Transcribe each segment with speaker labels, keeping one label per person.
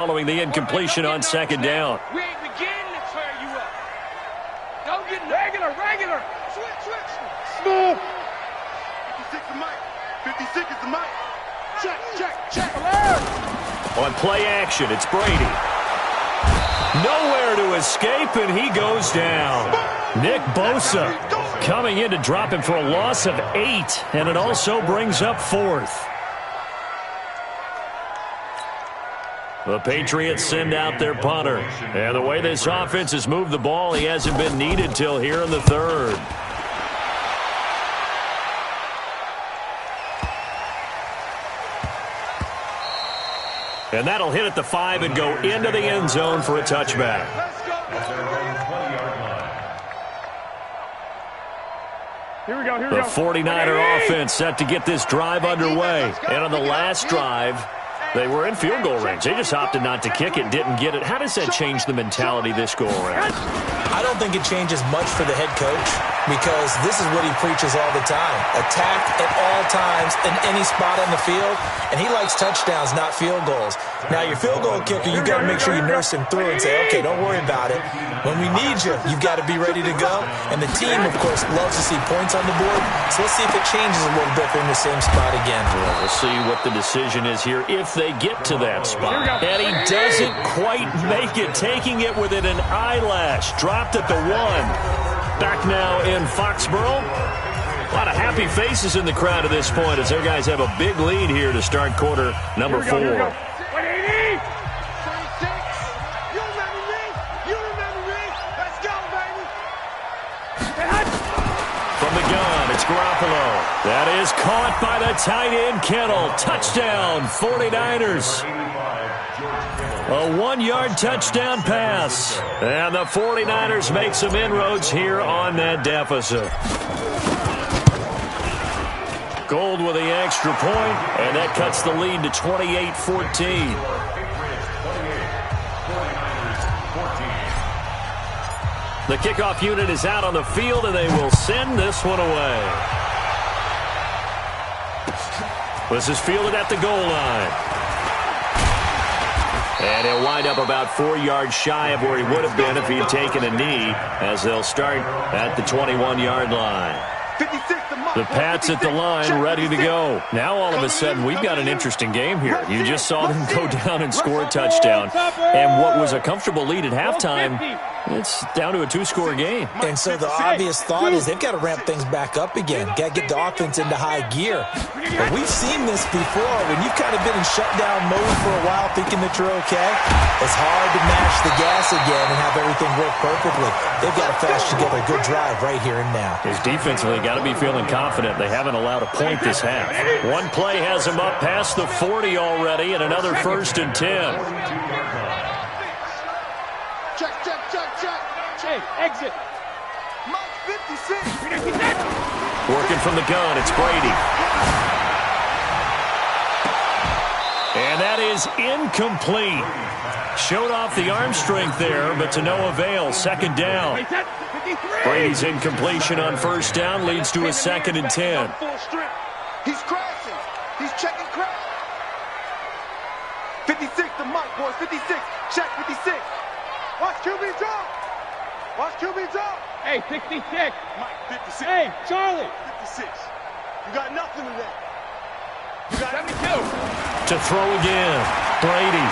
Speaker 1: following the incompletion on second down.
Speaker 2: We ain't beginning to tear you up. Don't get regular. Switch.
Speaker 3: Smooth. 56 is Mike. 56 is the Mike. Check. Alert.
Speaker 1: On play action, it's Brady. Nowhere to escape, and he goes down. Nick Bosa coming in to drop him for a loss of 8, and it also brings up 4th. The Patriots send out their punter. And the way this offense has moved the ball, he hasn't been needed till here in the 3rd. And that'll hit at the 5 and go into the end zone for a touchback.
Speaker 4: Here we go.
Speaker 1: The 49er offense set to get this drive underway. And on the last drive, they were in field goal range. They just opted not to kick it, didn't get it. How does that change the mentality this go around?
Speaker 5: I don't think it changes much for the head coach because this is what he preaches all the time. Attack at all times in any spot on the field, and he likes touchdowns, not field goals. Now, your field goal kicker, you've got to make sure you nurse him through and say, okay, don't worry about it. When we need you, you've got to be ready to go. And the team, of course, loves to see points on the board. So let's see if it changes a little bit from the same spot again.
Speaker 1: Well, we'll see what the decision is here if they get to that spot. And he doesn't quite make it, taking it within an eyelash. Dropped at the 1. Back now in Foxborough. A lot of happy faces in the crowd at this point as their guys have a big lead here to start quarter number 4.
Speaker 2: 180. 26. You remember me. Let's go, baby.
Speaker 1: From the gun, it's Garoppolo. That is caught by the tight end, Kittle. Touchdown, 49ers. A 1-yard touchdown pass. And the 49ers make some inroads here on that deficit. Gold with the extra point, and that cuts the lead to 28-14. The kickoff unit is out on the field, and they will send this one away. This is fielded at the goal line. And he'll wind up about 4 yards shy of where he would have been if he had taken a knee, as they'll start at the 21-yard line.
Speaker 3: 56 to Mike.
Speaker 1: The Pats at the line, ready to go. Now, all of a sudden, we've got an interesting game here. You just saw them go down and score a touchdown. And what was a comfortable lead at halftime, it's down to a 2-score game.
Speaker 5: And so the obvious thought is they've got to ramp things back up again. Got to get the offense into high gear. But we've seen this before. When you've kind of been in shutdown mode for a while thinking that you're okay, it's hard to mash the gas again and have everything work perfectly. They've got to flash together a good drive right here and now.
Speaker 1: His defensively got to be feeling confident. They haven't allowed a point this half. One play has them up past the 40 already, and another 1st and 10.
Speaker 3: Check.
Speaker 4: Hey, exit.
Speaker 3: Mike 56.
Speaker 1: Working from the gun, it's Brady. And that is incomplete. Showed off the arm strength there, but to no avail. 2nd down. Brady's incompletion on 1st down leads to a 2nd and 10.
Speaker 3: He's crashing. He's checking crash. 56 to Mike, boys. 56. Check 56. Watch QB drop.
Speaker 4: Hey, 66.
Speaker 3: Mike 56.
Speaker 4: Hey, Charlie.
Speaker 3: 56. You got nothing to that. You got
Speaker 4: 72.
Speaker 1: To throw again, Brady.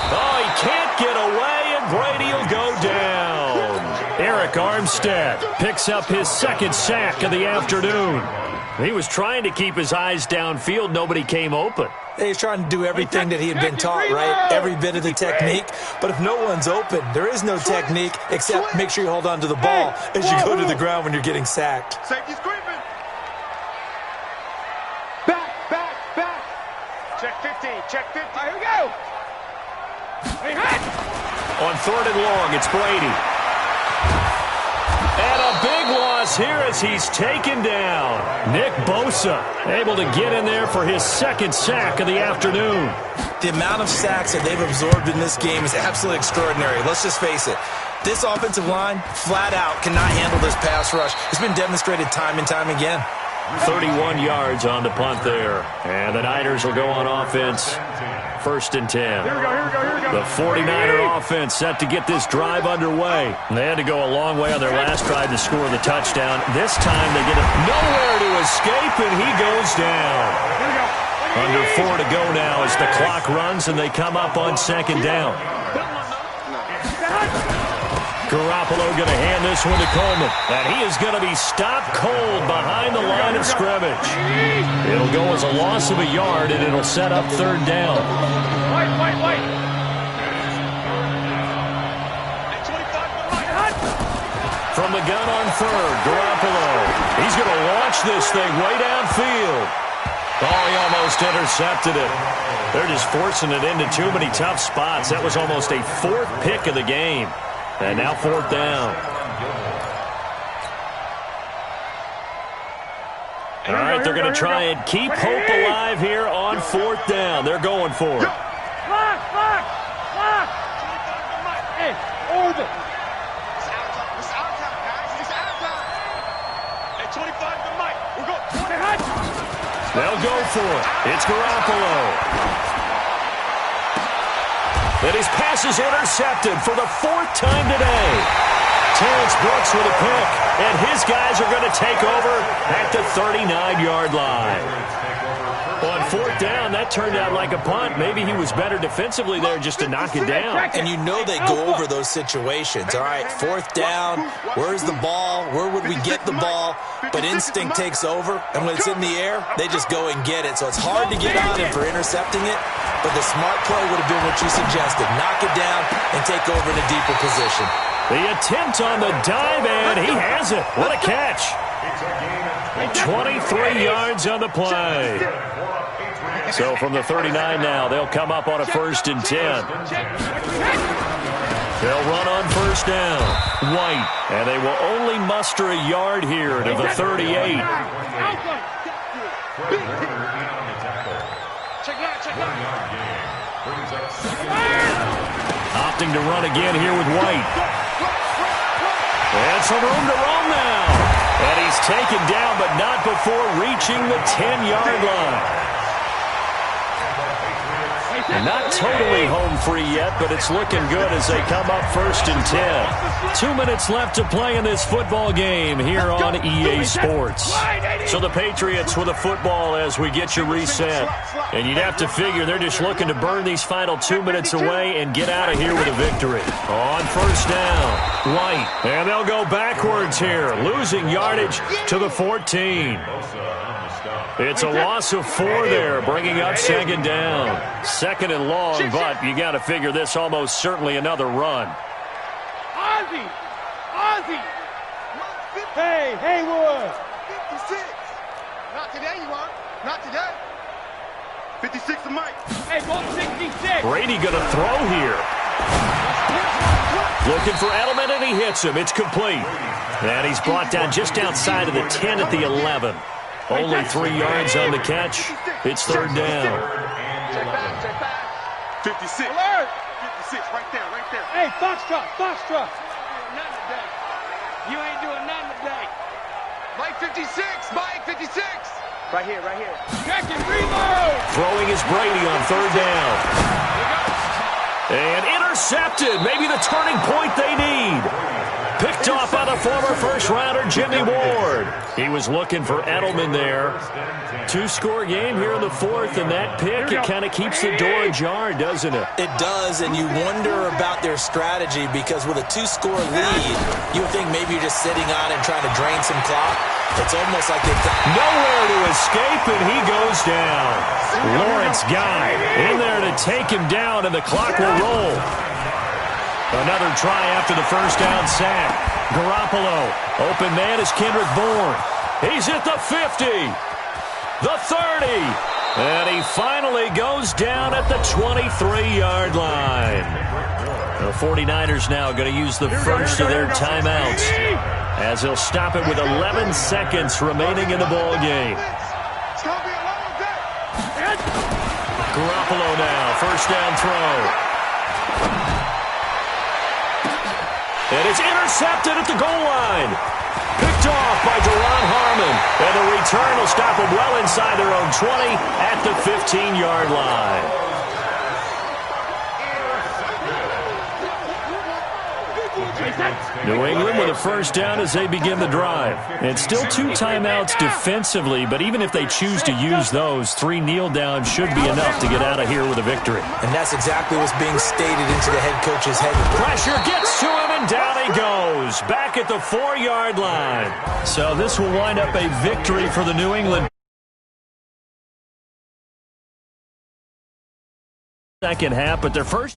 Speaker 1: Oh, he can't get away, and Brady will go down. Eric Armstead picks up his 2nd sack of the afternoon. He was trying to keep his eyes downfield. Nobody came open.
Speaker 5: He's trying to do everything that he had been taught, right? Every bit of the technique. But if no one's open, there is no technique except make sure you hold on to the ball as you go to the ground when you're getting sacked.
Speaker 3: Safety's creeping. Back. Check 15. Check 15.
Speaker 4: All right, here we go. Hey, hot.
Speaker 1: On 3rd and long, it's Brady. And a big loss here as he's taken down. Nick Bosa able to get in there for his 2nd sack of the afternoon.
Speaker 5: The amount of sacks that they've absorbed in this game is absolutely extraordinary. Let's just face it. This offensive line, flat out, cannot handle this pass rush. It's been demonstrated time and time again.
Speaker 1: 31 yards on the punt there. And the Niners will go on offense first and 10.
Speaker 4: Here we go.
Speaker 1: The 49er offense set to get this drive underway. And they had to go a long way on their last drive to score the touchdown. This time they get it nowhere to escape, and he goes down. Under 4 to go now as the clock runs, and they come up on second down. Garoppolo going to hand this one to Coleman. And he is going to be stopped cold behind the line of scrimmage. It'll go as a loss of a yard, and it'll set up third down.
Speaker 4: Wait.
Speaker 1: From the gun on third, Garoppolo. He's going to launch this thing way downfield. Oh, he almost intercepted it. They're just forcing it into too many tough spots. That was almost a fourth pick of the game. And now fourth down. All right, they're going to try and keep hope alive here on fourth down. They're going for it.
Speaker 4: Lock! Hey, hold it.
Speaker 3: It's our time, guys. It's our time. At 25 to Mike. We'll go.
Speaker 1: They'll go for it. It's Garoppolo. And his pass is intercepted for the fourth time today. Terrence Brooks with a pick, and his guys are going to take over at the 39-yard line. On fourth down, that turned out like a punt. Maybe he was better defensively there just to knock it down.
Speaker 5: And you know they go over those situations. All right, fourth down, where's the ball? Where would we get the ball? But instinct takes over, and when it's in the air, they just go and get it. So it's hard to get on him for intercepting it, but the smart play would have been what you suggested. Knock it down and take over in a deeper position.
Speaker 1: The attempt on the dive, and he has it. What a catch. 23 yards on the play. So from the 39 now, they'll come up on a first and 10. They'll run on first down. White, and they will only muster a yard here to the 38. Opting to run again here with White. And some room to roam now. And he's taken down, but not before reaching the 10-yard line. Not totally home free yet, but it's looking good as they come up first and 10. 2 minutes left to play in this football game here on EA Sports. So the Patriots with a football as we get you reset. And you'd have to figure they're just looking to burn these final 2 minutes away and get out of here with a victory. On first down, White. And they'll go backwards here, losing yardage to the 14. It's a loss of 4 there, bringing up second down. Second and long, but you got to figure this almost certainly another run.
Speaker 4: Ozzie! Hey, Haywood!
Speaker 3: 56. Not today, you are. Not today. 56 to Mike.
Speaker 4: Hey, go 66.
Speaker 1: Brady going to throw here. Looking for Edelman, and he hits him. It's complete. And he's brought down just outside of the 10 at the 11. Only 3 yards on the catch. It's third down.
Speaker 3: Check back. 56.
Speaker 4: Alert!
Speaker 3: 56, right there.
Speaker 4: Hey, Foxtrot.
Speaker 2: You ain't doing nothing today.
Speaker 3: Mike 56, Mike 56. Right here.
Speaker 4: Check and reload!
Speaker 1: Throwing is Brady on third down. And intercepted. Maybe the turning point they need. Picked off by the former first-rounder Jimmy Ward. He was looking for Edelman there. 2-score game here in the fourth, and that pick, it kind of keeps the door ajar, doesn't it?
Speaker 5: It does, and you wonder about their strategy because with a 2-score lead, you would think maybe you're just sitting on and trying to drain some clock. It's almost like they've got
Speaker 1: nowhere to escape, and he goes down. Lawrence Guy in there to take him down, and the clock will roll. Another try after the first down sack. Garoppolo. Open man is Kendrick Bourne. He's at the 50. The 30. And he finally goes down at the 23-yard line. The 49ers now going to use the first of their timeouts as they'll stop it with 11 seconds remaining in the ball game. Garoppolo now. First down throw. And it's intercepted at the goal line. Picked off by Deron Harmon. And the return will stop them well inside their own 20 at the 15-yard line. New England with a first down as they begin the drive. And still 2 timeouts defensively, but even if they choose to use those, 3 kneel downs should be enough to get out of here with a victory.
Speaker 5: And that's exactly what's being stated into the head coach's head.
Speaker 1: Pressure gets to him, and down he goes. Back at the 4-yard line. So this will wind up a victory for the New England second half, but their first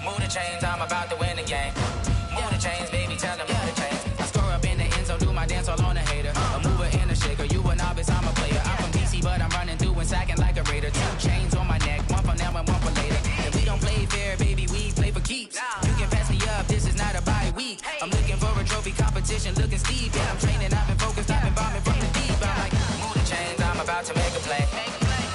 Speaker 6: Move the chains, I'm about to win the game. Move the chains, baby, tell them move the chains. I score up in the end zone, do my dance all on a hater. A mover and a shaker, you a novice, I'm a player. I'm from DC, but I'm running through and sacking like a raider. 2 chains on my neck, one for now and one for later. If we don't play fair, baby, we play for keeps. You can pass me up, this is not a bye week. I'm looking for a trophy competition, looking steep. Yeah, I'm training, I've been focused, I've been bombing from the deep. I'm like, move the chains, I'm about to make a play.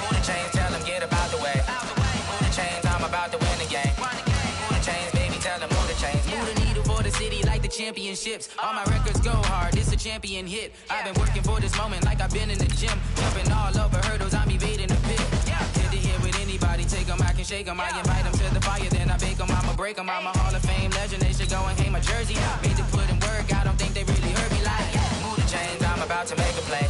Speaker 6: Move the chains, tell them get about the way. Move the chains, I'm about to win the game. Move the chains, baby, tell them move the chains. Move the needle for the city like the championships. All my records go hard, this a champion hit. I've been working for this moment like I've been in the gym. Jumping all over hurdles, I'm evading the pit. Hit the hit with anybody, take them, I can shake them. I invite them to the fire, then I bake them, I'ma break them. I'm a Hall of Fame legend, they should go and hang my jersey. Made to put in work, I don't think they really heard me like, move the chains, I'm about to make a play.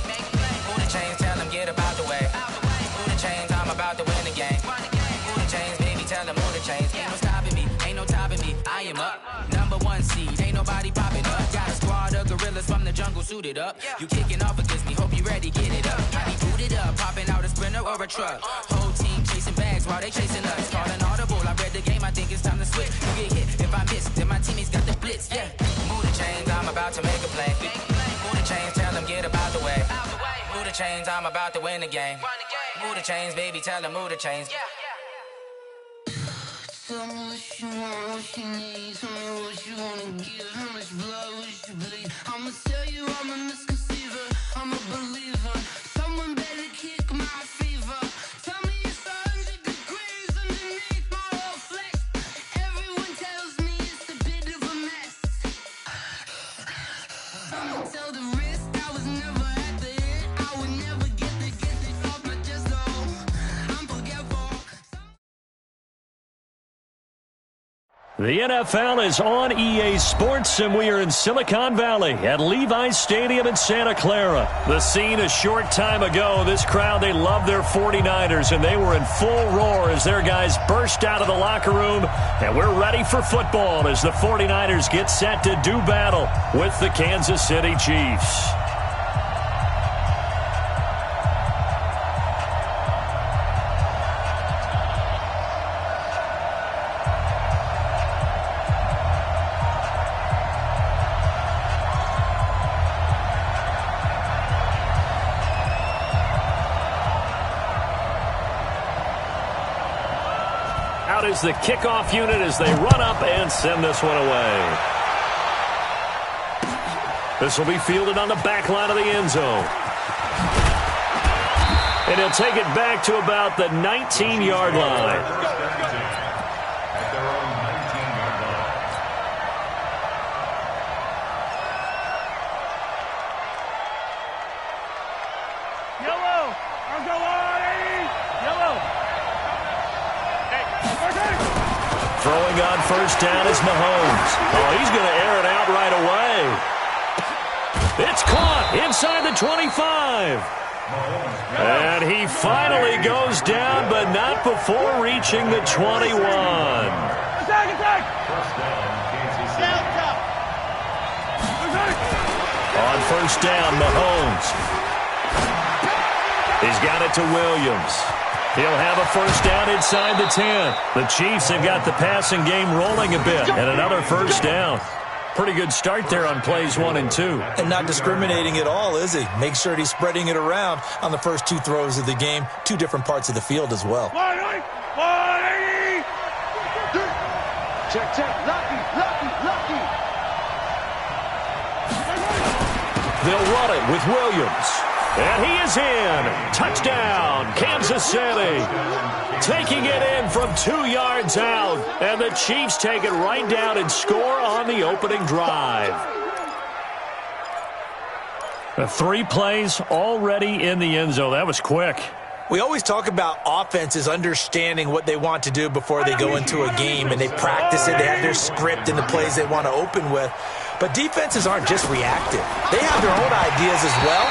Speaker 6: Move the chains, tell them get about the way. Move the chains, I'm about to win the game. Move the chains, baby, tell them move the chains. Ain't no stopping me, ain't no topping me. I am up, #1 seed, ain't nobody popping up. Got a squad of gorillas from the jungle suited up. You kicking off against me, hope you ready, get it up. I be booted up, popping out a sprinter or a truck. Whole team chasing bags while they chasing us. Calling audible, I read the game, I think it's time to switch. You get hit, if I miss, then my teammates got the blitz, yeah. Move the chains, I'm about to make a play. Move the chains, tell them get about the way. Move the chains, I'm about to win the game. Move the chains, baby, tell them move the chains.
Speaker 7: Tell me what you want, what you need. Tell me what you wanna give. How much blood would you bleed? I'ma tell you I'm a misconceiver. I'm a believer. Someone better kick my fever. Tell me it's 100 degrees underneath my whole flesh. Everyone tells me it's a bit of a mess. I'ma tell the risk I was never at the end. I would never get it off my chest though. I'm forgetful.
Speaker 1: The NFL is on EA Sports, and we are in Silicon Valley at Levi's Stadium in Santa Clara. The scene a short time ago, this crowd, they love their 49ers, and they were in full roar as their guys burst out of the locker room, and we're ready for football as the 49ers get set to do battle with the Kansas City Chiefs. Out is the kickoff unit as they run up and send this one away. This will be fielded on the back line of the end zone. And he'll take it back to about the 19-yard line. Throwing on first down is Mahomes. Oh, he's going to air it out right away. It's caught inside the 25. And he finally goes down, but not before reaching the 21. On first down, Mahomes. He's got it to Williams. He'll have a first down inside the 10. The Chiefs have got the passing game rolling a bit, and another first down. Pretty good start there on plays 1 and 2.
Speaker 5: And not discriminating at all, is he? Make sure he's spreading it around on the first 2 throws of the game. 2 different parts of the field as well.
Speaker 2: 180! Check, lucky.
Speaker 1: They'll run it with Williams. And he is in. Touchdown, Kansas City. Taking it in from 2 yards out. And the Chiefs take it right down and score on the opening drive. The 3 plays already in the end zone. That was quick.
Speaker 5: We always talk about offenses understanding what they want to do before they go into a game, and they practice it. They have their script and the plays they want to open with. But defenses aren't just reactive. They have their own ideas as well.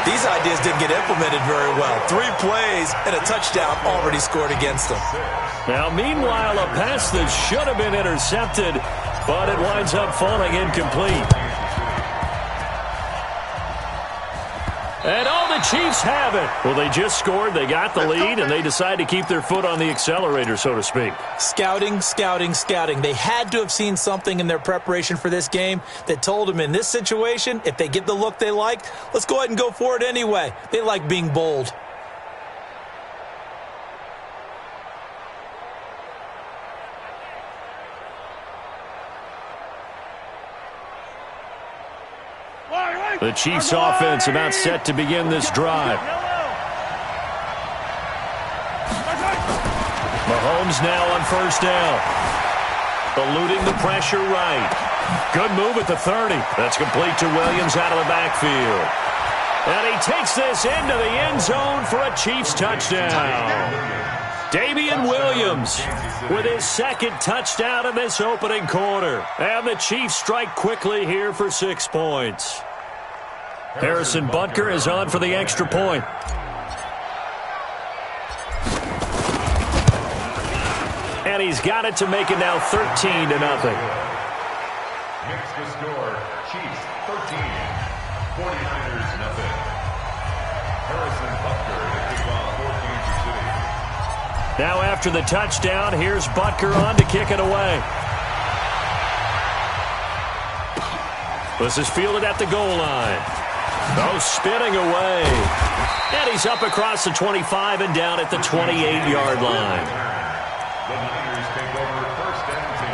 Speaker 5: These ideas didn't get implemented very well. 3 plays and a touchdown already scored against them.
Speaker 1: Now, meanwhile, a pass that should have been intercepted, but it winds up falling incomplete. And the Chiefs have it. Well, they just scored, they got the lead, and they decide to keep their foot on the accelerator, so to speak.
Speaker 5: Scouting, scouting, scouting. They had to have seen something in their preparation for this game that told them in this situation, if they get the look they liked, let's go ahead and go for it anyway. They like being bold.
Speaker 1: The Chiefs offense about set to begin this drive. Mahomes now on first down. Eluding the pressure right. Good move at the 30. That's complete to Williams out of the backfield. And he takes this into the end zone for a Chiefs touchdown. Damian Williams with his second touchdown in this opening quarter. And the Chiefs strike quickly here for 6 points. Harrison Butker is on for the extra point. And he's got it to make it now 13-0.
Speaker 8: Next to score, Chiefs 13, 49ers 0. Harrison Butker to kick off for Kansas City.
Speaker 1: Now after the touchdown, here's Butker on to kick it away. This is fielded at the goal line. Spinning away. And he's up across the 25 and down at the 28-yard line.
Speaker 8: The Niners take over first and 10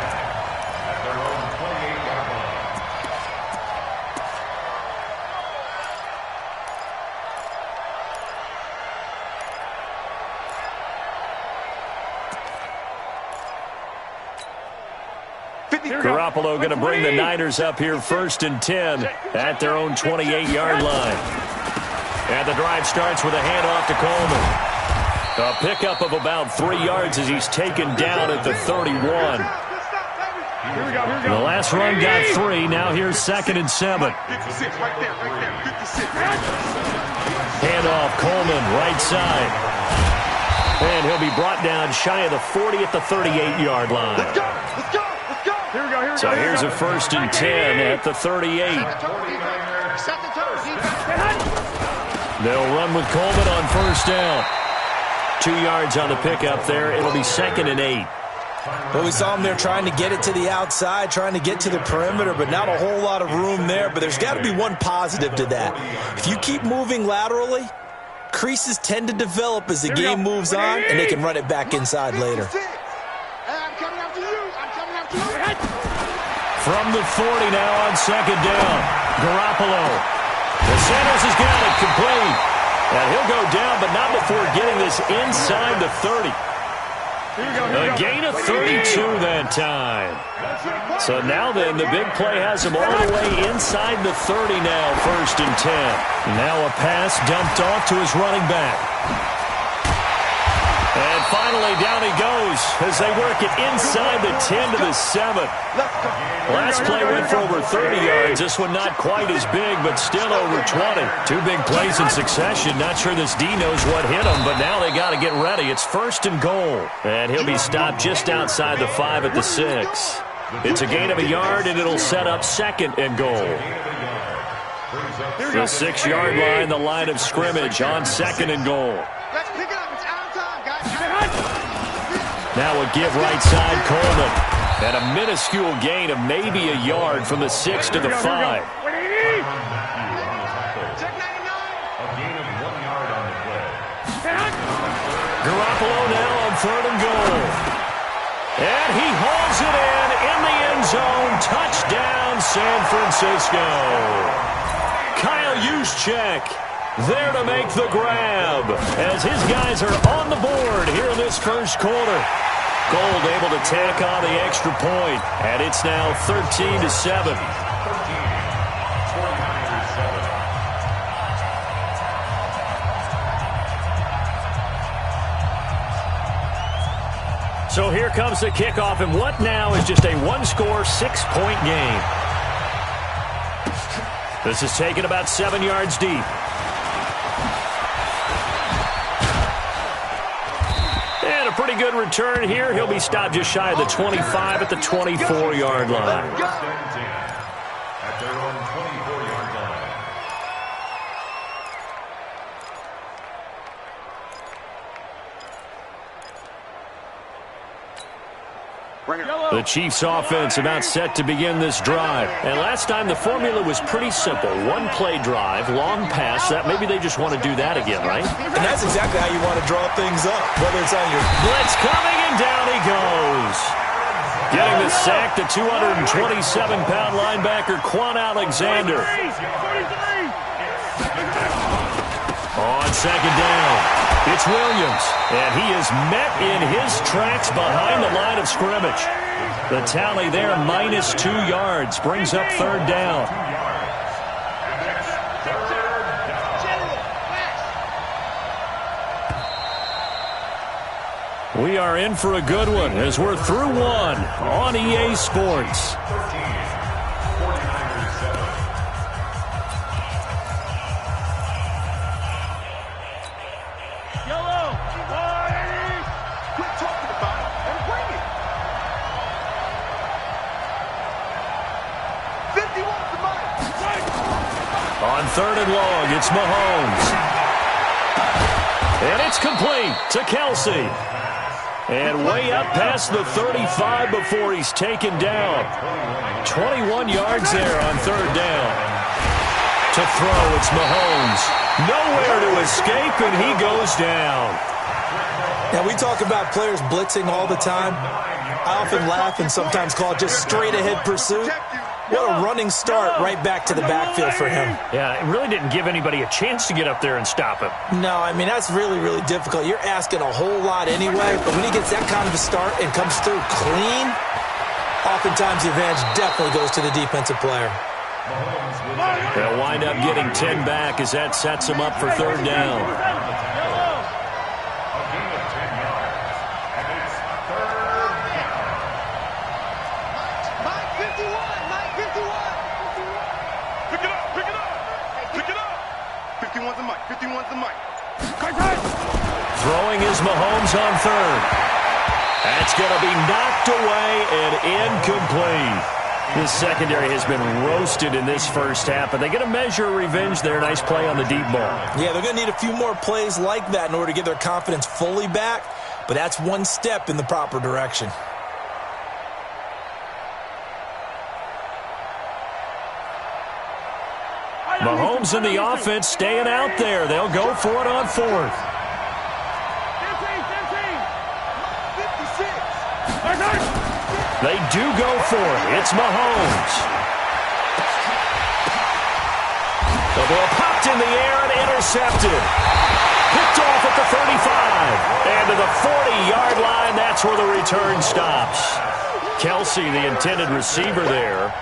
Speaker 8: at their own 28-yard line.
Speaker 1: Garoppolo going to bring the Niners up here first and 10 at their own 28-yard line. And the drive starts with a handoff to Coleman. A pickup of about 3 yards as he's taken down at the 31. The last run got 3. Now here's 2nd and 7. Handoff, Coleman, right side. And he'll be brought down shy of the 40 at the 38-yard line. So here's a 1st and 10 at the 38. They'll run with Coleman on first down. 2 yards on the pickup there. It'll be 2nd and 8.
Speaker 5: Well, we saw him there trying to get it to the outside, trying to get to the perimeter, but not a whole lot of room there. But there's got to be one positive to that. If you keep moving laterally, creases tend to develop as the game moves on, and they can run it back inside later.
Speaker 1: From the 40 now on 2nd down. Garoppolo. DeSantis has got it complete. And he'll go down, but not before getting this inside the 30. A gain of 32 that time. So now then, the big play has him all the way inside the 30 now, 1st and 10. Now a pass dumped off to his running back. And finally, down he goes as they work it inside the 10 to the 7. Last play went for over 30 yards. This one not quite as big, but still over 20. 2 big plays in succession. Not sure this D knows what hit him, but now they got to get ready. It's 1st and goal. And he'll be stopped just outside the 5 at the 6. It's a gain of a yard, and it'll set up 2nd and goal. The 6-yard line, the line of scrimmage on 2nd and goal.
Speaker 3: Let's pick it up. It's out of time, guys.
Speaker 1: Now a give right side, Coleman. And a minuscule gain of maybe a yard from the 6 to the 5.
Speaker 8: A gain of 1 yard on the play.
Speaker 1: Garoppolo now on 3rd and goal. And he hauls it in the end zone. Touchdown, San Francisco. Kyle Juszczyk there to make the grab as his guys are on the board here in this first quarter. Gold able to tack on the extra point, and it's now 13-7. So here comes the kickoff, and what now is just a one-score, 6-point game. This is taken about 7 yards deep. And a pretty good return here. He'll be stopped just shy of the 25 at the 24-yard line.
Speaker 8: At their own 24-yard line.
Speaker 1: The Chiefs offense about set to begin this drive. And last time the formula was pretty simple. One play drive, long pass. That maybe they just want to do that again, right?
Speaker 5: And that's exactly how you want to draw things up, whether it's on your
Speaker 1: blitz coming, and down he goes. Getting the sack, the 227-pound linebacker, Quan Alexander. On second down, it's Williams, and he is met in his tracks behind the line of scrimmage. The tally there, -2 yards, brings up third down. We are in for a good one as we're through one on EA Sports. On third and long, it's Mahomes. And it's complete to Kelsey. And way up past the 35 before he's taken down. 21 yards there on third down. To throw, it's Mahomes. Nowhere to escape, and he goes down.
Speaker 5: Now, we talk about players blitzing all the time. I often laugh and sometimes call it just straight-ahead pursuit. What a running start right back to the backfield for him.
Speaker 1: Yeah, it really didn't give anybody a chance to get up there and stop him.
Speaker 5: No, I mean, that's really, really difficult. You're asking a whole lot anyway, but when he gets that kind of a start and comes through clean, oftentimes the advantage definitely goes to the defensive player.
Speaker 1: They'll wind up getting 10 back as that sets him up for third down. Throwing is Mahomes on third. That's going to be knocked away and incomplete. This secondary has been roasted in this first half, but they're going to measure revenge there. Nice play on the deep ball.
Speaker 5: Yeah, they're going to need a few more plays like that in order to get their confidence fully back, but that's one step in the proper direction.
Speaker 1: Mahomes and the offense staying out there. They'll go for it on fourth. They do go for it. It's Mahomes. The ball popped in the air and intercepted. Picked off at the 35. And to the 40-yard line, that's where the return stops. Kelsey, the intended receiver there.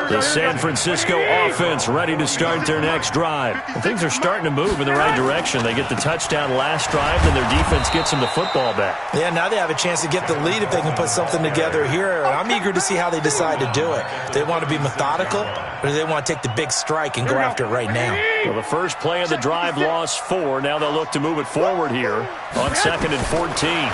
Speaker 1: The San Francisco offense ready to start their next drive. And things are starting to move in the right direction. They get the touchdown last drive, and their defense gets them the football back.
Speaker 5: Yeah, now they have a chance to get the lead if they can put something together here. I'm eager to see how they decide to do it. Do they want to be methodical, or do they want to take the big strike and go after it right now?
Speaker 1: Well, the first play of the drive lost 4. Now they'll look to move it forward here on second and 14.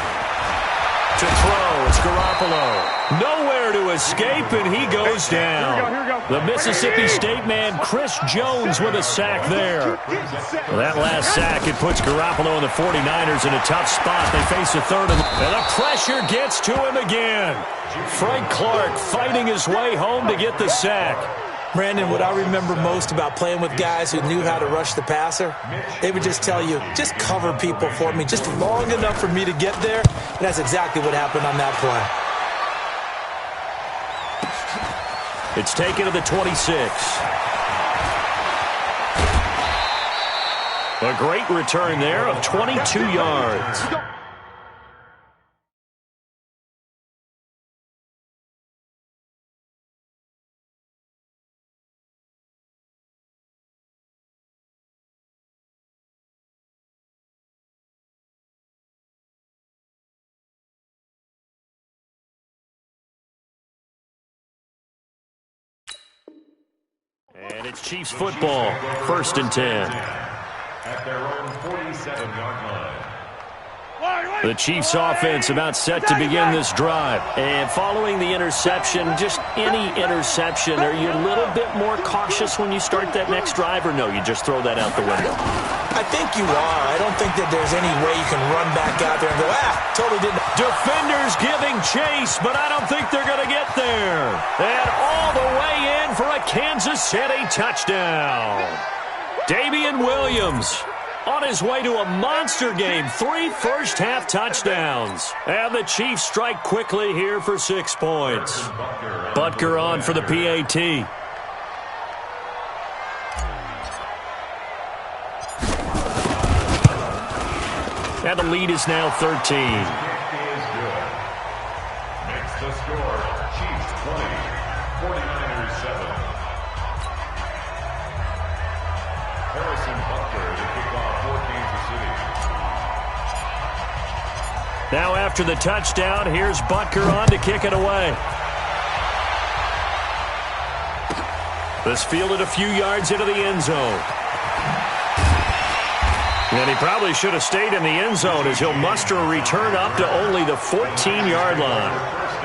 Speaker 1: To throw, it's Garoppolo. Nowhere to escape, and he goes down. The Mississippi State man, Chris Jones, with a sack there. Well, that last sack, it puts Garoppolo and the 49ers in a tough spot. They face a third, and the pressure gets to him again. Frank Clark fighting his way home to get the sack.
Speaker 5: Brandon, what I remember most about playing with guys who knew how to rush the passer, they would just tell you, just cover people for me, just long enough for me to get there. And that's exactly what happened on that play.
Speaker 1: It's taken to the 26. A great return there of 22 yards. And it's Chiefs football, 1st and 10.
Speaker 8: At their own 47-yard line.
Speaker 1: The Chiefs offense about set to begin this drive. And following the interception, just any interception, are you a little bit more cautious when you start that next drive, or no, you just throw that out the window?
Speaker 5: I think you are. I don't think that there's any way you can run back out there and go, totally didn't.
Speaker 1: Defenders giving chase, but I don't think they're going to get there. And all the way in for a Kansas City touchdown. Damian Williams on his way to a monster game. 3 first-half touchdowns. And the Chiefs strike quickly here for 6 points. Butker on for the PAT. And the lead is now 13.
Speaker 8: Is good. Makes the score Chiefs 20, 49ers 7. Harrison Butker to kick off for Kansas City.
Speaker 1: Now after the touchdown, here's Butker on to kick it away. This fielded a few yards into the end zone. And he probably should have stayed in the end zone as he'll muster a return up to only the 14-yard line.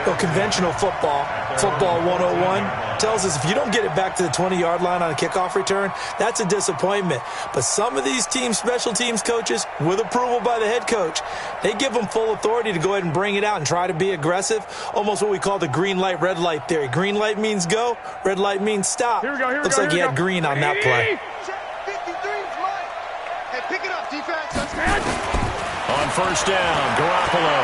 Speaker 5: Well, conventional football 101, tells us if you don't get it back to the 20-yard line on a kickoff return, that's a disappointment. But some of these teams, special teams coaches, with approval by the head coach, they give them full authority to go ahead and bring it out and try to be aggressive, almost what we call the green light, red light theory. Green light means go, red light means stop. Looks like he had green on that play.
Speaker 3: Pick it up, defense.
Speaker 1: On first down, Garoppolo.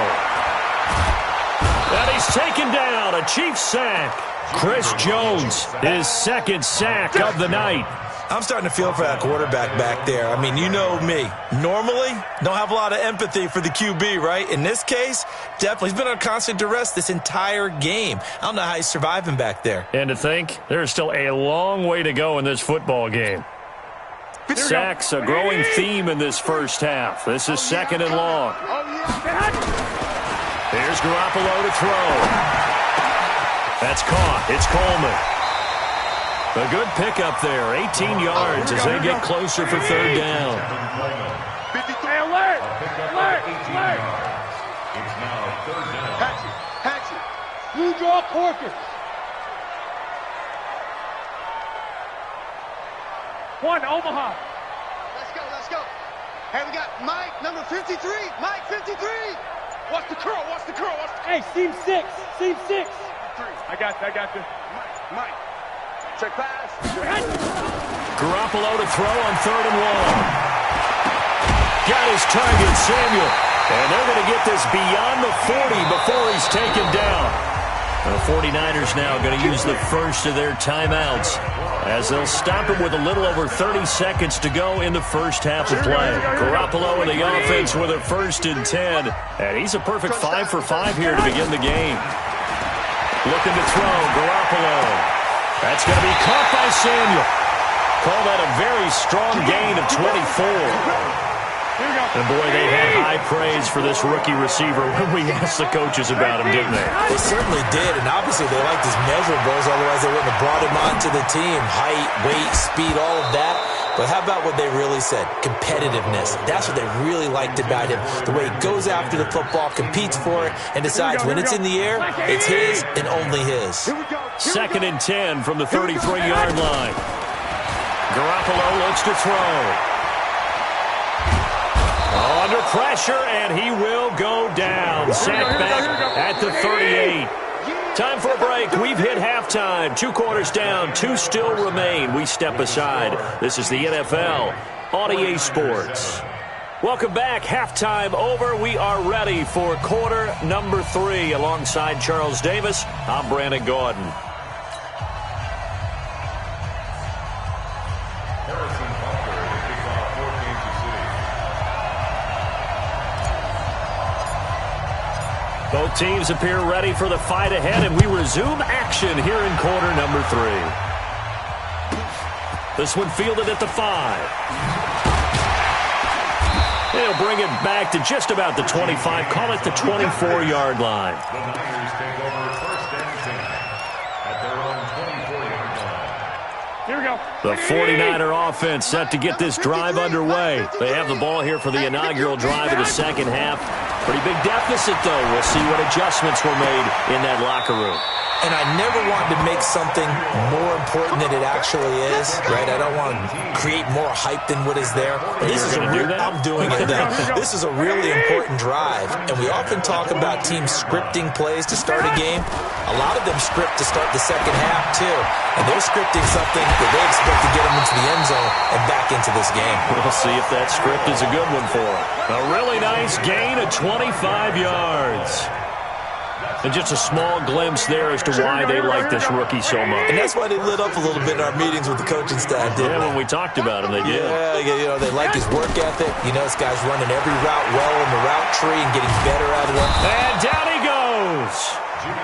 Speaker 1: And he's taken down, a Chiefs sack. Chris Jones, his second sack of the night.
Speaker 5: I'm starting to feel for that quarterback back there. I mean, you know me. Normally, don't have a lot of empathy for the QB, right? In this case, definitely. He's been under constant duress this entire game. I don't know how he's surviving back there.
Speaker 1: And to think, there's still a long way to go in this football game. Sacks, a growing theme in this first half. This is second and long. Here's Garoppolo to throw. That's caught. It's Coleman. A good pickup there. 18 yards as they get closer for third down.
Speaker 4: Alert!
Speaker 8: It's now third down.
Speaker 3: Hatchet.
Speaker 4: Blue draw Corker. One, Omaha.
Speaker 3: Let's go. Hey, we got Mike, number 53. Mike, 53. Watch the curl.
Speaker 4: Hey, seam 6.
Speaker 3: I got you. Mike. Check pass.
Speaker 1: Garoppolo to throw on third and long. Got his target, Samuel. And they're going to get this beyond the 40 before he's taken down. The 49ers now going to use the first of their timeouts as they'll stop him with a little over 30 seconds to go in the first half of play. Garoppolo in the offense with a 1st and 10. And he's a perfect 5 for 5 here to begin the game. Looking to throw, Garoppolo. That's going to be caught by Samuel. Call that a very strong gain of 24. And boy, they had high praise for this rookie receiver when we asked the coaches about him, didn't they?
Speaker 5: They certainly did, and obviously they liked his measurables, otherwise they wouldn't have brought him onto the team. Height, weight, speed, all of that. But how about what they really said? Competitiveness. That's what they really liked about him. The way he goes after the football, competes for it, and decides when it's in the air, it's his and only his.
Speaker 1: 2nd and 10 from the 33-yard line. Garoppolo looks to throw. Under pressure, and he will go down. Sack back at the 38. Time for a break. We've hit halftime. 2 quarters down, 2 still remain. We step aside. This is the NFL on EA Sports. Welcome back. Halftime over. We are ready for quarter number 3. Alongside Charles Davis, I'm Brandon Gordon. Both teams appear ready for the fight ahead, and we resume action here in quarter number 3. This one fielded at the 5. They'll bring it back to just about the 25, call it the 24-yard line.
Speaker 8: The Niners take over 1st and 10 at their own 24-yard line.
Speaker 4: Here we go.
Speaker 1: The 49er offense set to get this drive underway. They have the ball here for the inaugural drive of the second half. Pretty big deficit, though. We'll see what adjustments were made in that locker room.
Speaker 5: And I never want to make something more important than it actually is, right? I don't want to create more hype than what is there. This is I'm doing it though. This is a really important drive, and we often talk about teams scripting plays to start a game. A lot of them script to start the second half too, and they're scripting something that they expect to get them into the end zone and back into this game.
Speaker 1: We'll see if that script is a good one for them. A really nice gain of 25 yards. And just a small glimpse there as to why they like this rookie so much.
Speaker 5: And that's why they lit up a little bit in our meetings with the coaching staff, didn't they?
Speaker 1: When we talked about him, they did.
Speaker 5: Yeah, they like his work ethic. This guy's running every route well in the route tree and getting better at it.
Speaker 1: And down he goes.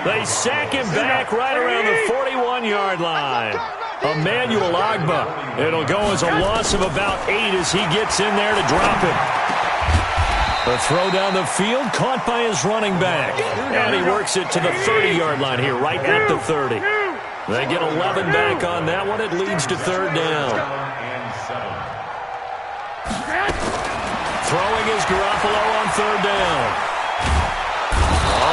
Speaker 1: They sack him back right around the 41-yard line. Emmanuel Agba. It'll go as a loss of about 8 as he gets in there to drop him. The throw down the field, caught by his running back. And he works it to the 30-yard line here, right at the 30. They get 11 back on that one. It leads to third down. Throwing is Garoppolo on third down.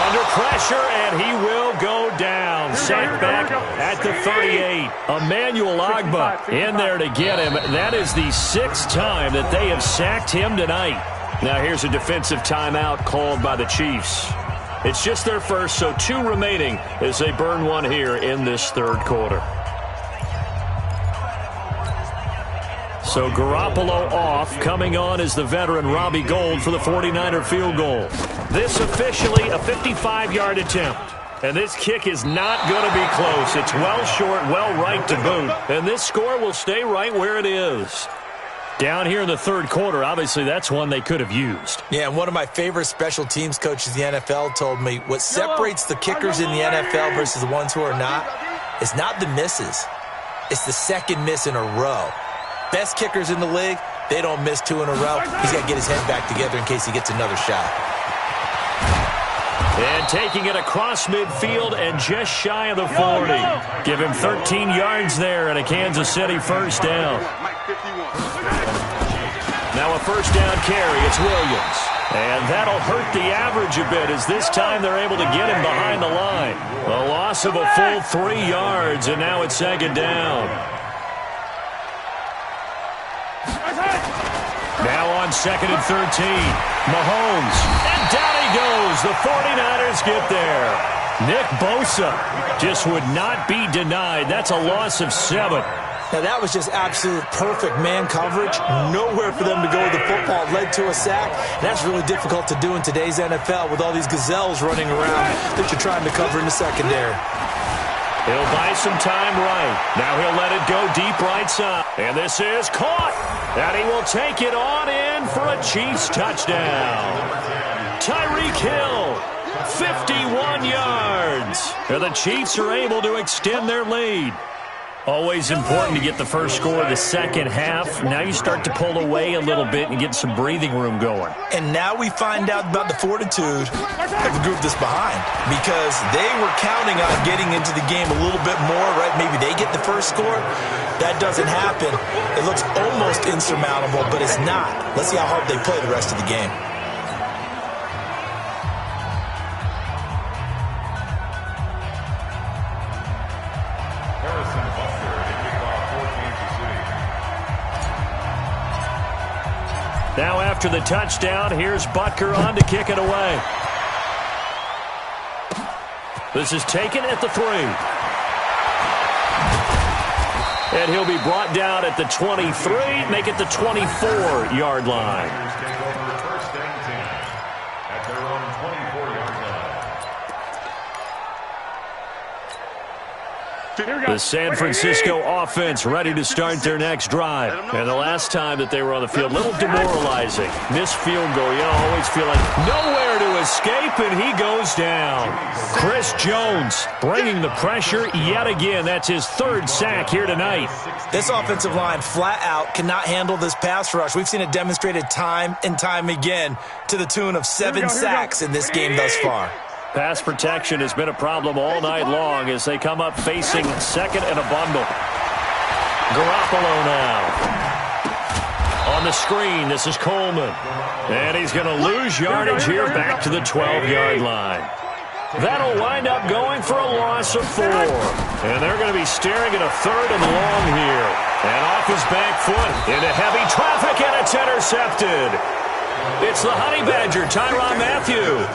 Speaker 1: Under pressure, and he will go down. Sacked back at the 38. Emmanuel Agba in there to get him. That is the 6th time that they have sacked him tonight. Now here's a defensive timeout called by the Chiefs. It's just their first, so 2 remaining as they burn one here in this third quarter. So Garoppolo off. Coming on is the veteran Robbie Gould for the 49er field goal. This officially a 55-yard attempt. And this kick is not going to be close. It's well short, well right to boot. And this score will stay right where it is. Down here in the third quarter, obviously that's one they could have used.
Speaker 5: Yeah, and one of my favorite special teams coaches in the NFL told me what separates the kickers in the NFL versus the ones who are not is not the misses. It's the second miss in a row. Best kickers in the league, they don't miss 2 in a row. He's got to get his head back together in case he gets another shot.
Speaker 1: And taking it across midfield and just shy of the 40. Give him 13 yards there and a Kansas City first down. Now a first down carry. It's Williams. And that'll hurt the average a bit as this time they're able to get him behind the line. A loss of a full 3 yards, and now it's second down. Now on second and 13. Mahomes. And down he goes. The 49ers get there. Nick Bosa just would not be denied. That's a loss of 7.
Speaker 5: Now, that was just absolute perfect man coverage. Nowhere for them to go with the football. It led to a sack. And that's really difficult to do in today's NFL with all these gazelles running around that you're trying to cover in the secondary.
Speaker 1: He'll buy some time right. Now he'll let it go deep right side. And this is caught. And he will take it on in for a Chiefs touchdown. Tyreek Hill, 51 yards. And the Chiefs are able to extend their lead. Always important to get the first score of the second half. Now you start to pull away a little bit and get some breathing room going.
Speaker 5: And now we find out about the fortitude of the group that's behind, because they were counting on getting into the game a little bit more, right? Maybe they get the first score. That doesn't happen. It looks almost insurmountable, but it's not. Let's see how hard they play the rest of the game.
Speaker 1: Now after the touchdown, here's Butker on to kick it away. This is taken at the 3. And he'll be brought down at the 23, make it the 24-yard line.
Speaker 8: First and 10 at their own 24-yard line.
Speaker 1: The San Francisco offense ready to start their next drive. And the last time that they were on the field, a little demoralizing. Missed field goal, always feel like nowhere to escape, and he goes down. Chris Jones bringing the pressure yet again. That's his 3rd sack here tonight.
Speaker 5: This offensive line flat out cannot handle this pass rush. We've seen it demonstrated time and time again to the tune of 7 sacks in this game thus far.
Speaker 1: Pass protection has been a problem all night long as they come up facing second and a bundle. Garoppolo now. On the screen, this is Coleman. And he's going to lose yardage here back to the 12-yard line. That'll wind up going for a loss of 4. And they're going to be staring at a 3rd and long here. And off his back foot into heavy traffic, and it's intercepted. It's the Honey Badger, Tyrann Mathieu.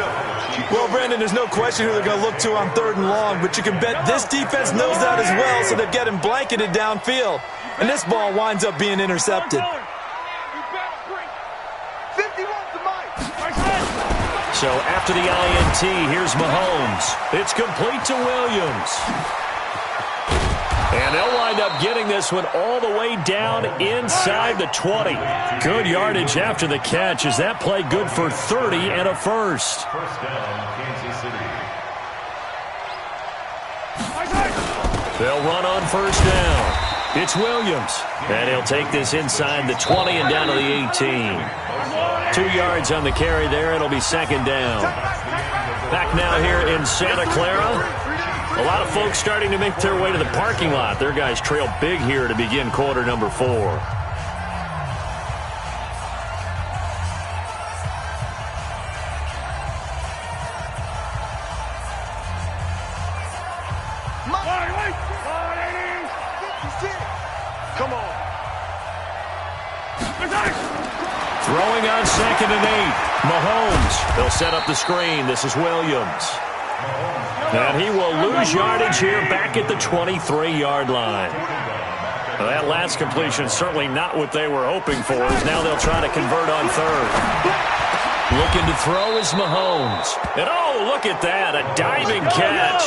Speaker 5: Well, Brandon, there's no question who they're going to look to on 3rd and long, but you can bet this defense knows that as well, so they're getting blanketed downfield. And this ball winds up being intercepted.
Speaker 1: So after the INT, here's Mahomes. It's complete to Williams. And they'll wind up getting this one all the way down inside the 20. Good yardage after the catch. Is that play good for 30 and a first?
Speaker 8: First down, Kansas City.
Speaker 1: They'll run on first down. It's Williams. And he'll take this inside the 20 and down to the 18. 2 yards on the carry there. It'll be 2nd down. Back now here in Santa Clara. A lot of folks starting to make their way to the parking lot. Their guys trail big here to begin quarter number 4.
Speaker 2: Come on.
Speaker 1: Throwing on 2nd and 8. Mahomes. They'll set up the screen. This is Williams. And he will lose yardage here back at the 23-yard line. Well, that last completion is certainly not what they were hoping for, as now they'll try to convert on 3rd. Looking to throw is Mahomes. And oh, look at that, a diving catch.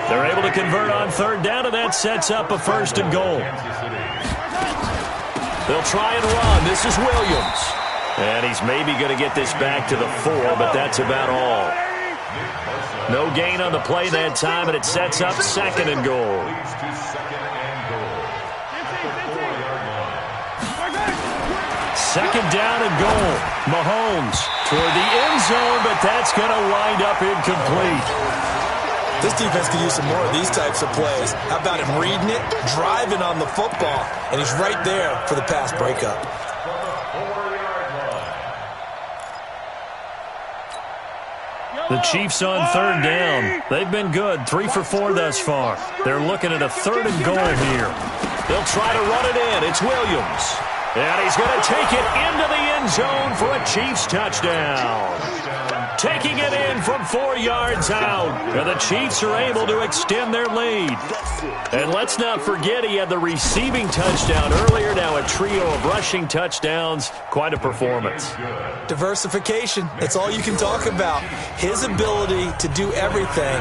Speaker 1: They're able to convert on 3rd down, and that sets up a 1st and goal. They'll try and run. This is Williams. And he's maybe going to get this back to the 4, but that's about all. No gain on the play that time, and it sets up 2nd and goal. 2nd down and goal. Mahomes toward the end zone, but that's going to wind up incomplete.
Speaker 5: This defense could use some more of these types of plays. How about him reading it, driving on the football, and he's right there for the pass breakup.
Speaker 1: The Chiefs on 3rd down. They've been good, 3 for 4 thus far. They're looking at a 3rd and goal here. They'll try to run it in. It's Williams. And he's going to take it into the end zone for a Chiefs touchdown. Taking it in from 4 yards out. And the Chiefs are able to extend their lead. And let's not forget he had the receiving touchdown earlier. Now a trio of rushing touchdowns. Quite a performance.
Speaker 5: Diversification. That's all you can talk about. His ability to do everything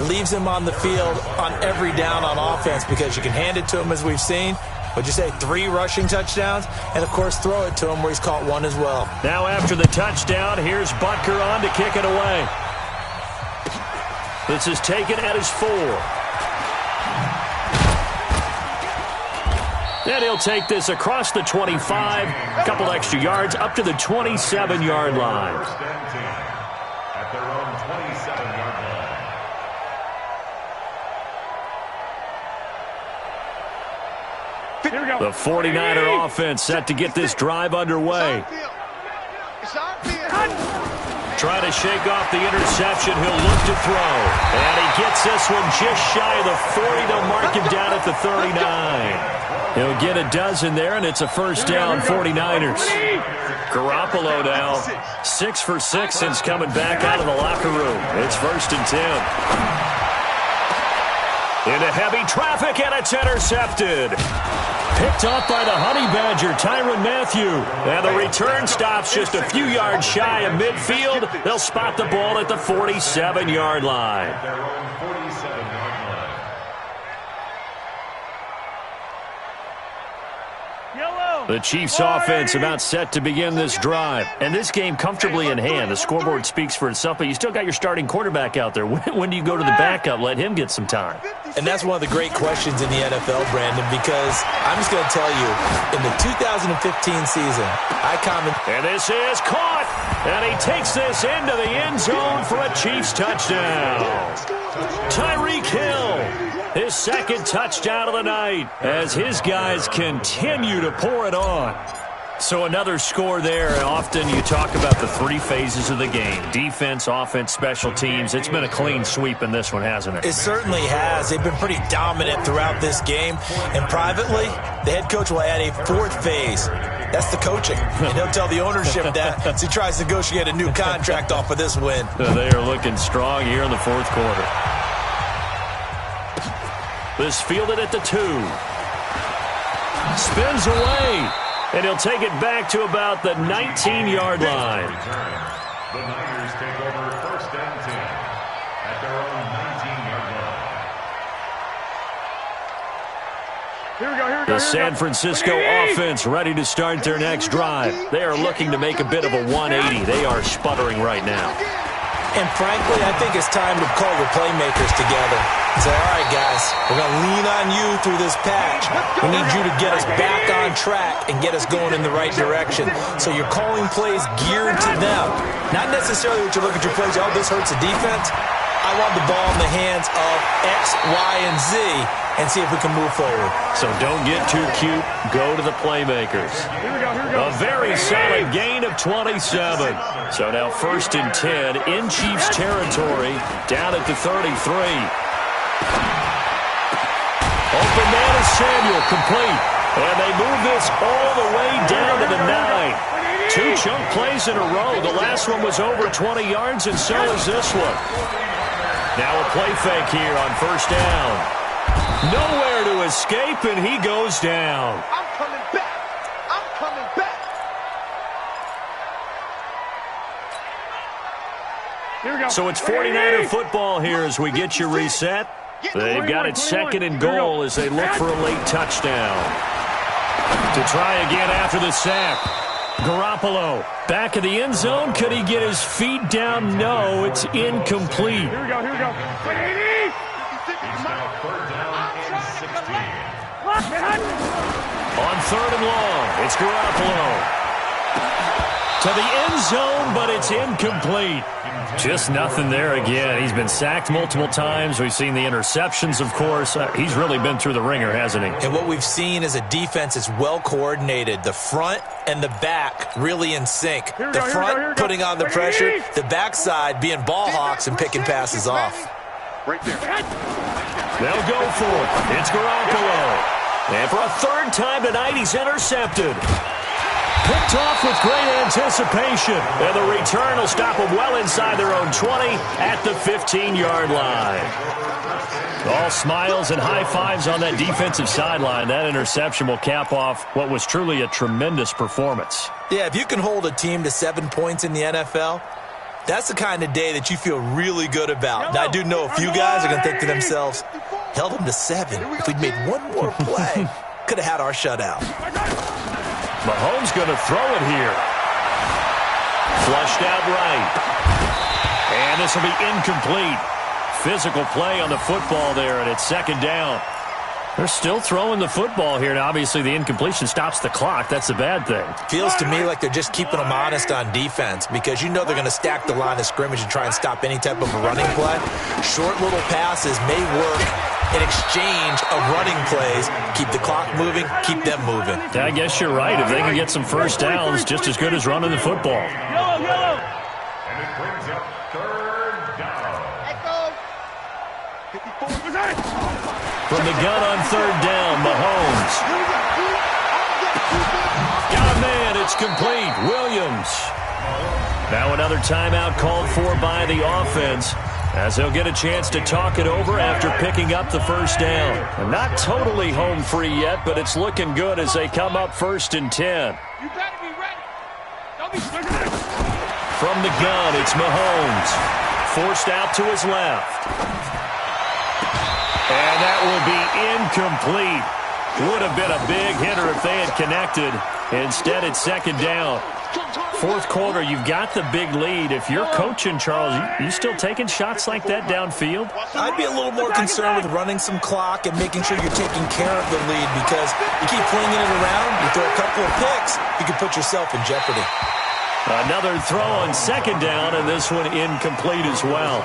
Speaker 5: leaves him on the field on every down on offense because you can hand it to him, as we've seen. What'd you say, 3 rushing touchdowns? And, of course, throw it to him where he's caught 1 as well.
Speaker 1: Now after the touchdown, here's Butker on to kick it away. This is taken at his 4. And he'll take this across the 25, a couple extra yards, up to the 27-yard line.
Speaker 8: At their own 27-yard line.
Speaker 1: The 49er offense set to get this drive underway. Trying to shake off the interception. He'll look to throw. And he gets this one just shy of the 40. They'll mark him down at the 39. He'll get a dozen there, and it's a first down, 49ers. Garoppolo now 6 for 6 since coming back out of the locker room. It's 1st and 10. Into heavy traffic, and it's intercepted. Picked off by the Honey Badger, Tyrann Mathieu. And the return stops just a few yards shy of midfield. They'll spot the ball at the 47-yard line.
Speaker 8: Their own 47-yard line.
Speaker 1: The Chiefs offense about set to begin this drive. And this game comfortably in hand. The scoreboard speaks for itself, but you still got your starting quarterback out there. When do you go to the backup? Let him get some time.
Speaker 5: And that's one of the great questions in the NFL, Brandon, because I'm just going to tell you, in the 2015 season,
Speaker 1: And this is caught, and he takes this into the end zone for a Chiefs touchdown. Tyreek Hill, his 2nd touchdown of the night, as his guys continue to pour it on. So another score there, and often you talk about the three phases of the game. Defense, offense, special teams. It's been a clean sweep in this one, hasn't it?
Speaker 5: It certainly has. They've been pretty dominant throughout this game. And privately, the head coach will add a fourth phase. That's the coaching. And he'll tell the ownership that as he tries to negotiate a new contract off of this win.
Speaker 1: They are looking strong here in the fourth quarter. This fielded at the 2. Spins away. And he'll take it back to about the 19-yard line.
Speaker 8: The Niners take over first and 10 at their own 19-yard line.
Speaker 4: Here we go.
Speaker 1: The San Francisco offense ready to start their next drive. They are looking to make a bit of a 180. They are sputtering right now.
Speaker 5: And frankly, I think it's time to call your playmakers together. Say, all right, guys, we're going to lean on you through this patch. We need you to get us back on track and get us going in the right direction. So you're calling plays geared to them. Not necessarily that you look at your plays, oh, this hurts the defense. I want the ball in the hands of X, Y, and Z and see if we can move forward.
Speaker 1: So don't get too cute. Go to the playmakers. A very solid gain of 27. So now first and 10 in Chiefs territory down at the 33. Open man is Samuel, complete. And they move this all the way down to the 9. 2 chunk plays in a row. The last one was over 20 yards, and so is this one. Now a play fake here on first down. Nowhere to escape, and he goes down.
Speaker 3: I'm coming back. I'm coming back.
Speaker 4: Here we go.
Speaker 1: So it's 49er football here as we get you reset. They've got it second and goal as they look for a late touchdown. To try again after the sack. Garoppolo back in the end zone. Could he get his feet down? No, it's incomplete.
Speaker 4: Here we go. Here we go.
Speaker 8: It's now third down and 16.
Speaker 1: On third and long, it's Garoppolo. To the end zone, but it's incomplete. Just nothing there again. He's been sacked multiple times. We've seen the interceptions, of course. He's really been through the ringer, hasn't he?
Speaker 5: And what we've seen is a defense that's well coordinated. The front and the back really in sync. The front putting on the pressure, the backside being ball hawks and picking passes off.
Speaker 3: Right there.
Speaker 1: They'll go for it. It's Garoppolo. And for a third time tonight, he's intercepted. Picked off with great anticipation. And the return will stop them well inside their own 20 at the 15-yard line. All smiles and high fives on that defensive sideline. That interception will cap off what was truly a tremendous performance.
Speaker 5: Yeah, if you can hold a team to 7 points in the NFL, that's the kind of day that you feel really good about. Now, I do know a few guys are going to think to themselves, held them to 7. If we'd made one more play, could have had our shutout.
Speaker 1: Mahomes going to throw it here. Flushed out right. And this will be incomplete. Physical play on the football there, and it's second down. They're still throwing the football here, and obviously the incompletion stops the clock. That's a bad thing.
Speaker 5: Feels to me like they're just keeping them honest on defense because you know they're going to stack the line of scrimmage and try and stop any type of a running play. Short little passes may work in exchange of running plays. Keep the clock moving, keep them moving.
Speaker 1: I guess you're right. If they can get some first downs, just as good as running the football.
Speaker 4: Yellow.
Speaker 8: And it brings up third down.
Speaker 3: Echo. 54.
Speaker 1: From the gun on third down, Mahomes. Got a man, it's complete. Williams. Now another timeout called for by the offense, as they'll get a chance to talk it over after picking up the first down. And not totally home free yet, but it's looking good as they come up first and 10.
Speaker 2: You better be ready. Don't be scared.
Speaker 1: From the gun, it's Mahomes. Forced out to his left. And that will be incomplete. Would have been a big hitter if they had connected. Instead, it's second down. Fourth quarter, you've got the big lead. If you're coaching, Charles, you still taking shots like that downfield?
Speaker 5: I'd be a little more concerned with running some clock and making sure you're taking care of the lead because you keep flinging it around, you throw a couple of picks, you can put yourself in jeopardy.
Speaker 1: Another throw on second down, and this one incomplete as well.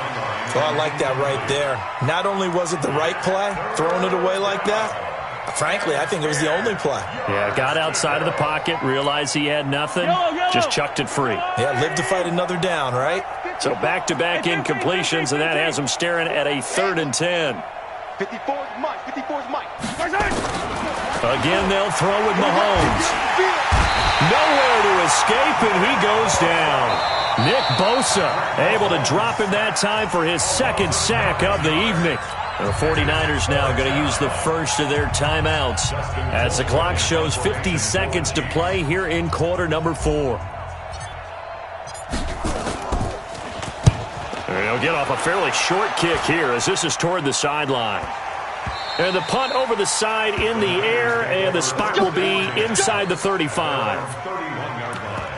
Speaker 5: Oh, I like that right there. Not only was it the right play, throwing it away like that, Frankly, I think it was the only play.
Speaker 1: Yeah, got outside of the pocket, realized he had nothing, just chucked it free.
Speaker 5: Yeah, live to fight another down, right?
Speaker 1: So back-to-back incompletions, and that has him staring at a 3rd and 10.
Speaker 3: 54's Mike. 54's Mike.
Speaker 1: Again, they'll throw with Mahomes. Nowhere to escape, and he goes down. Nick Bosa able to drop him that time for his 2nd sack of the evening. The 49ers now going to use the first of their timeouts as the clock shows 50 seconds to play here in quarter number 4. They'll get off a fairly short kick here as this is toward the sideline. And the punt over the side in the air, and the spot will be inside the 35.
Speaker 8: 31-yard line.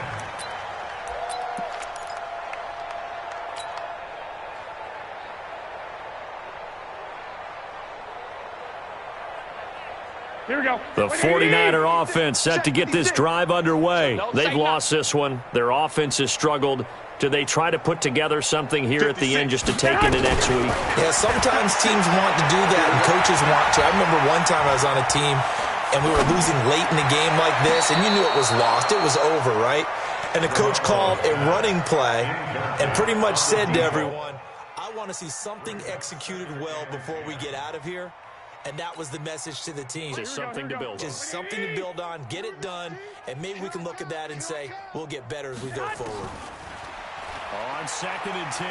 Speaker 4: Here we go.
Speaker 1: The 49er offense set to get this drive underway. They've lost this one. Their offense has struggled. Do they try to put together something here at the end just to take into next week?
Speaker 5: Yeah, sometimes teams want to do that and coaches want to. I remember one time I was on a team and we were losing late in the game like this, and you knew it was lost. It was over, right? And the coach called a running play and pretty much said to everyone, I want to see something executed well before we get out of here. And that was the message to the team.
Speaker 1: Just something to build on.
Speaker 5: Just something to build on, get it done, and maybe we can look at that and say, we'll get better as we go forward.
Speaker 1: On 2nd and 10,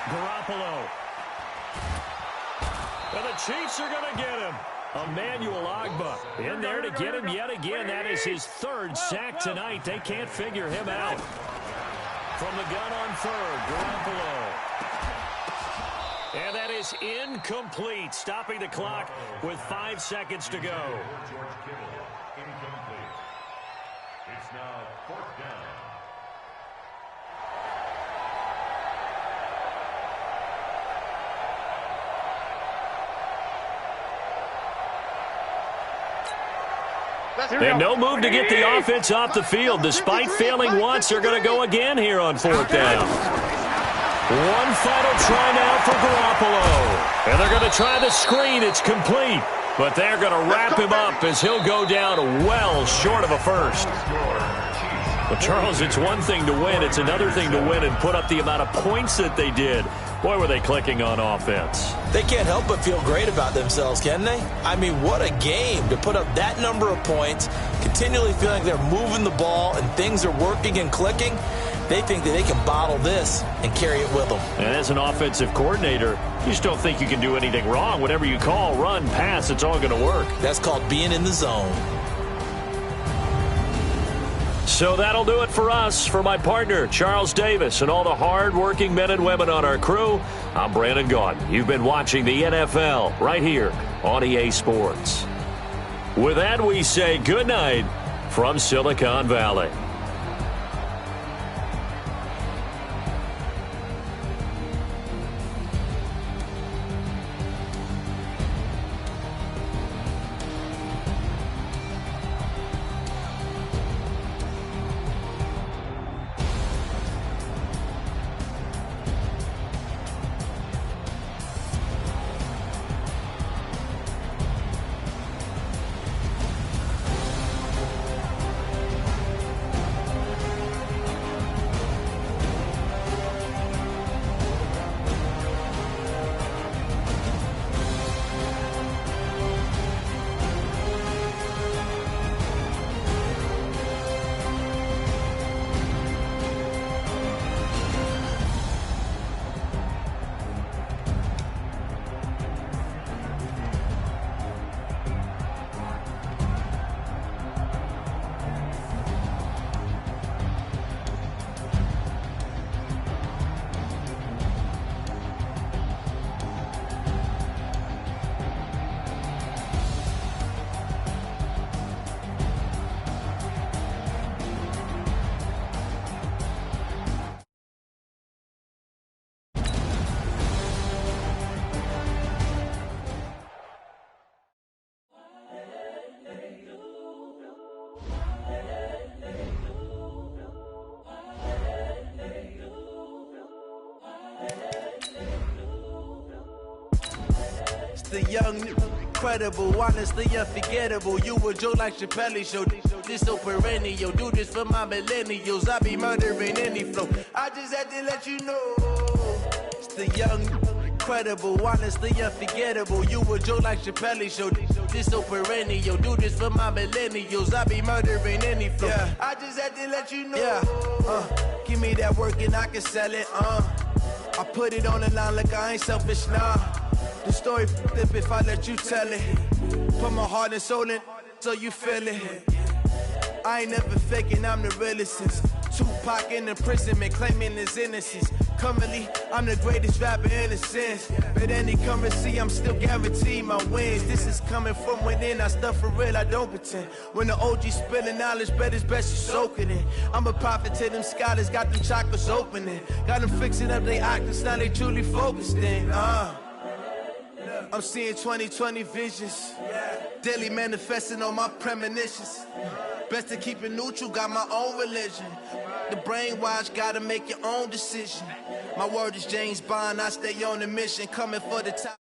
Speaker 1: Garoppolo. And the Chiefs are going to get him. Emmanuel Ogbah in there to get him yet again. That is his 3rd sack tonight. They can't figure him out. From the gun on 3rd, Garoppolo. And that is incomplete, stopping the clock with 5 seconds to go.
Speaker 8: George Kittle, incomplete. It's now 4th down.
Speaker 1: And no move to get the offense off the field. Despite failing once, they're going to go again here on 4th down. One final try now for Garoppolo. And they're going to try the screen. It's complete. But they're going to wrap him up as he'll go down well short of a first. Well, Charles, it's one thing to win. It's another thing to win and put up the amount of points that they did. Boy, were they clicking on offense.
Speaker 5: They can't help but feel great about themselves, can they? I mean, what a game to put up that number of points, continually feeling they're moving the ball and things are working and clicking. They think that they can bottle this and carry it with them.
Speaker 1: And as an offensive coordinator, you just don't think you can do anything wrong. Whatever you call, run, pass, it's all going to work.
Speaker 5: That's called being in the zone.
Speaker 1: So that'll do it for us. For my partner, Charles Davis, and all the hard-working men and women on our crew, I'm Brandon Gaudin. You've been watching the NFL right here on EA Sports. With that, we say good night from Silicon Valley.
Speaker 9: The young Incredible, honestly unforgettable. You a joke like Chappelle Show. This so perennial. Do this for my millennials. I be murdering any flow. I just had to let you know. It's the young, incredible, honestly unforgettable. You a joke like Chappelle Show. This so perennial. Do this for my millennials. I be murdering any flow. Yeah. I just had to let you know. Yeah. Give me that work and I can sell it. I put it on the line like I ain't selfish, nah. The story flip if I let you tell it. Put my heart and soul in so you feel it. I ain't never faking, I'm the realest since Tupac in imprisonment, claiming his innocence. Currently, I'm the greatest rapper in a sense. But any currency, I'm still guaranteed my wins. This is coming from within, I stuff for real, I don't pretend. When the OG spilling knowledge, bet it's best you soak it in. I'm a prophet to them scholars, got them chakras opening. Got them fixing up they octaves, now they truly focused in. I'm seeing 2020 visions. Daily manifesting on my premonitions. Best to keep it neutral, got my own religion. The brainwash, gotta make your own decision. My word is James Bond, I stay on the mission, coming for the top.